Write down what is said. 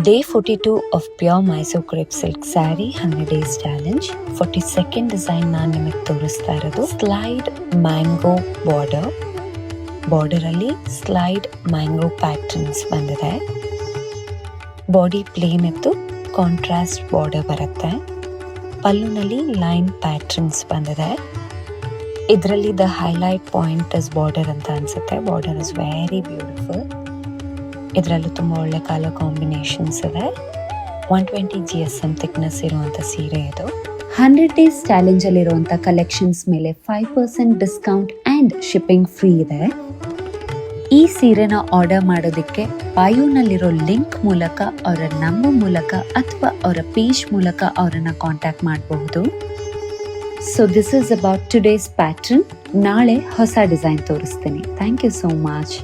Day 42 of Pure Mysore Crepe Silk Saree 100 Days Challenge. 42nd design ನಾನು ನಿಮಗೆ ತೋರಿಸ್ತಾ ಇರೋದು ಸ್ಲೈಡ್ ಮ್ಯಾಂಗೋ ಬಾರ್ಡರ್ ಅಲ್ಲಿ ಸ್ಲೈಡ್ ಮ್ಯಾಂಗೋ ಪ್ಯಾಟರ್ನ್ಸ್ ಬಂದಿದೆ. ಬಾಡಿ ಪ್ಲೇನ್ ಇತ್ತು, ಕಾಂಟ್ರಾಸ್ಟ್ ಬಾರ್ಡರ್ ಬರುತ್ತೆ. ಪಲ್ಲುನಲ್ಲಿ ಲೈನ್ ಪ್ಯಾಟರ್ನ್ಸ್ ಬಂದಿದೆ. ಇದರಲ್ಲಿ the highlight point is border ಅಂತ ಅನ್ಸುತ್ತೆ. Border is very beautiful. ಇದರಲ್ಲೂ ತುಂಬ ಒಳ್ಳೆ ಕಲರ್ ಕಾಂಬಿನೇಷನ್ಸ್ ಇದೆ. 120 GSM ಥಿಕ್ನೆಸ್ ಇರುವಂಥ ಸೀರೆ ಇದು. 100 ಡೇಸ್ ಚಾಲೆಂಜ್ ಅಲ್ಲಿರುವಂಥ ಕಲೆಕ್ಷನ್ಸ್ ಮೇಲೆ 5% ಡಿಸ್ಕೌಂಟ್ ಆ್ಯಂಡ್ ಶಿಪ್ಪಿಂಗ್ ಫ್ರೀ ಇದೆ. ಈ ಸೀರೆನ ಆರ್ಡರ್ ಮಾಡೋದಕ್ಕೆ ಬಯೋನಲ್ಲಿರೋ ಲಿಂಕ್ ಮೂಲಕ, ಅವರ ನಂಬರ್ ಮೂಲಕ ಅಥವಾ ಅವರ ಪೇಜ್ ಮೂಲಕ ಅವರನ್ನು ಕಾಂಟ್ಯಾಕ್ಟ್ ಮಾಡಬಹುದು. So this is about today's pattern. ನಾಳೆ ಹೊಸ ಡಿಸೈನ್ ತೋರಿಸ್ತೀನಿ. Thank you so much.